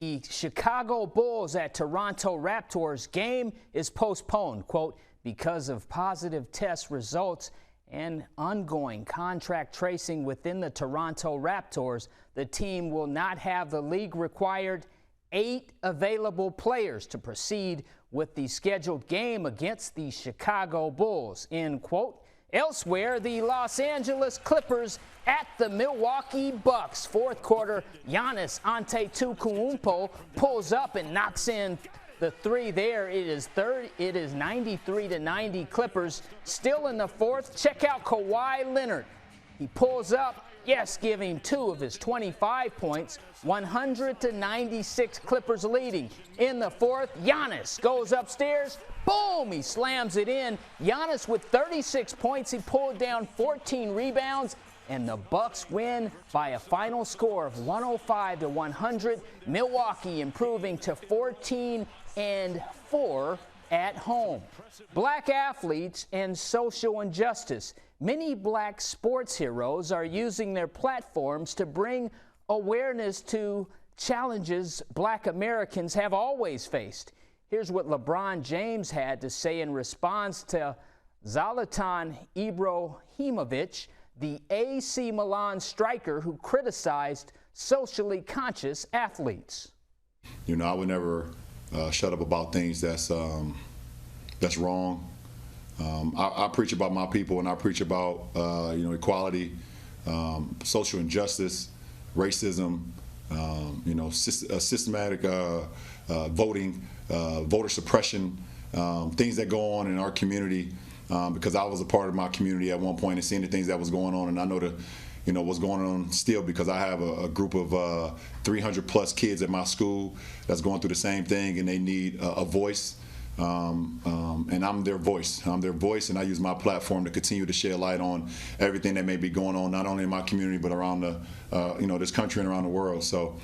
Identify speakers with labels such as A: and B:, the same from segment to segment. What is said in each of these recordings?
A: The Chicago Bulls at Toronto Raptors game is postponed, quote, because of positive test results and ongoing contract tracing within the Toronto Raptors. The team will not have the league required 8 available players to proceed with the scheduled game against the Chicago Bulls, end quote. Elsewhere, the Los Angeles Clippers at the Milwaukee Bucks. Fourth quarter, Giannis Antetokounmpo pulls up and knocks in the three there. It is 93-90 Clippers. Still in the fourth, check out Kawhi Leonard. He pulls up, yes, giving 2 of his 25 points, 100-96 Clippers leading. In the fourth, Giannis goes upstairs. Boom! He slams it in. Giannis with 36 points. He pulled down 14 rebounds, and the Bucks win by a final score of 105-100. Milwaukee improving to 14-4 at home. Black athletes and social injustice. Many black sports heroes are using their platforms to bring awareness to challenges black Americans have always faced. Here's what LeBron James had to say in response to Zlatan Ibrahimovic, the AC Milan striker who criticized socially conscious athletes.
B: You know, I would never shut up about things that's wrong. I preach about my people, and I preach about equality, social injustice, racism, systematic voting, voter suppression, things that go on in our community. Because I was a part of my community at one point and seeing the things that was going on, and I know what's going on still, because I have a group of 300 plus kids at my school that's going through the same thing, and they need a voice. And I'm their voice. I'm their voice, and I use my platform to continue to shed light on everything that may be going on, not only in my community but around this country and around the world. So,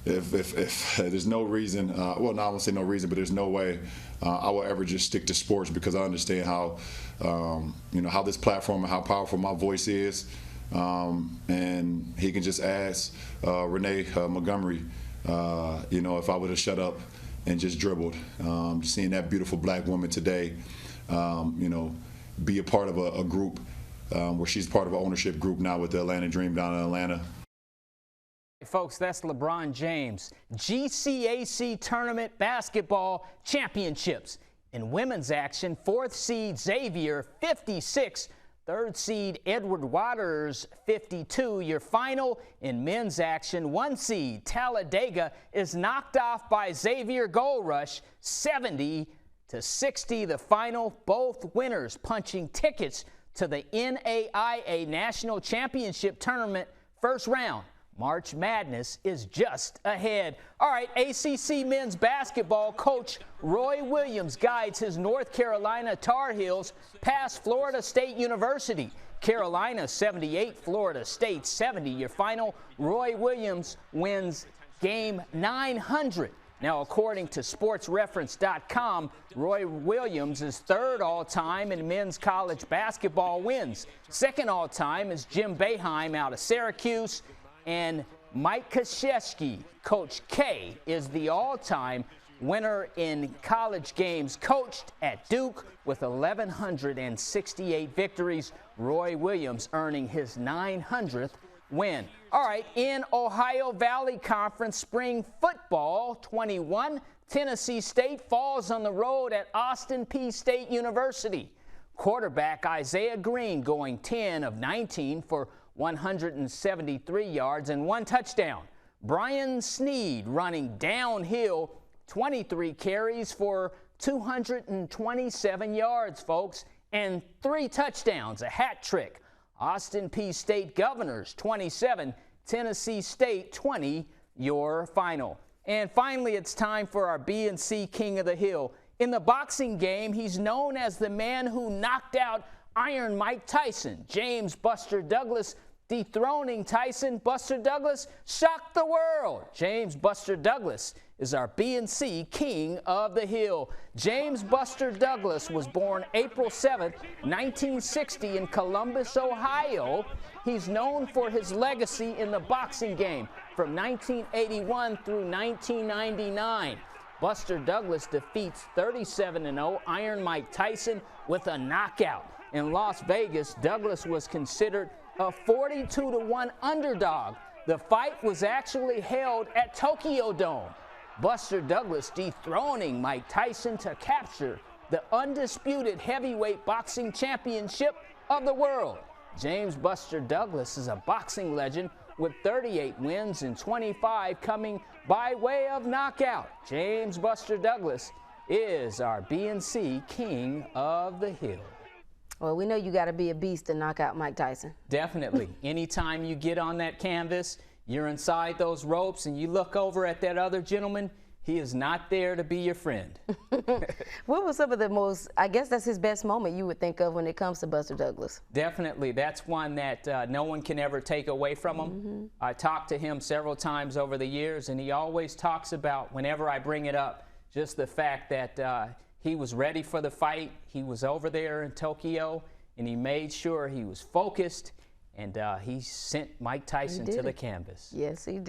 B: if there's no reason, well, no, I won't say no reason, but there's no way I will ever just stick to sports, because I understand how this platform and how powerful my voice is. And he can just ask Renee Montgomery, if I would have shut up and just dribbled. Seeing that beautiful black woman today, be a part of a group where she's part of an ownership group now with the Atlanta Dream down in Atlanta.
A: Folks, that's LeBron James. GCAC Tournament Basketball Championships. In women's action, 4th seed Xavier 56, 3rd seed Edward Waters 52. Your final in men's action, 1 seed Talladega is knocked off by Xavier Gold Rush 70-60. The final, both winners punching tickets to the NAIA National Championship Tournament first round. March Madness is just ahead. All right, ACC men's basketball coach Roy Williams guides his North Carolina Tar Heels past Florida State University. Carolina 78, Florida State 70. Your final, Roy Williams wins game 900. Now, according to SportsReference.com, Roy Williams is 3rd all-time in men's college basketball wins. 2nd all-time is Jim Boeheim out of Syracuse. And Mike Krzyzewski, Coach K, is the all-time winner in college games coached at Duke with 1,168 victories. Roy Williams earning his 900th win. All right, in Ohio Valley Conference Spring Football 21, Tennessee State falls on the road at Austin Peay State University. Quarterback Isaiah Green going 10 of 19 for 173 yards and 1 touchdown. Brian Sneed running downhill, 23 carries for 227 yards, folks, and 3 touchdowns, a hat trick. Austin Peay State Governors 27, Tennessee State 20, your final. And finally, it's time for our BNC King of the Hill. In the boxing game, he's known as the man who knocked out Iron Mike Tyson. James Buster Douglas dethroning Tyson. Buster Douglas shocked the world. James Buster Douglas is our BNC King of the Hill. James Buster Douglas was born April 7, 1960 in Columbus, Ohio. he's known for his legacy in the boxing game from 1981 through 1999. Buster Douglas defeats 37-0 Iron Mike Tyson with a knockout. In Las Vegas, Douglas was considered a 42-1 underdog. The fight was actually held at Tokyo Dome. Buster Douglas dethroning Mike Tyson to capture the undisputed heavyweight boxing championship of the world. James Buster Douglas is a boxing legend with 38 wins and 25 coming by way of knockout. James Buster Douglas is our BNC King of the Hill.
C: Well, we know you got to be a beast to knock out Mike Tyson.
A: Definitely. Anytime you get on that canvas, you're inside those ropes and you look over at that other gentleman, he is not there to be your friend.
C: What was some of the most, I guess that's his best moment you would think of when it comes to Buster Douglas?
A: Definitely. That's one that no one can ever take away from him. I talked to him several times over the years, and he always talks about, whenever I bring it up, just the fact that he was ready for the fight. He was over there in Tokyo, and he made sure he was focused, and he sent Mike Tyson to the canvas.
C: Yes, he did.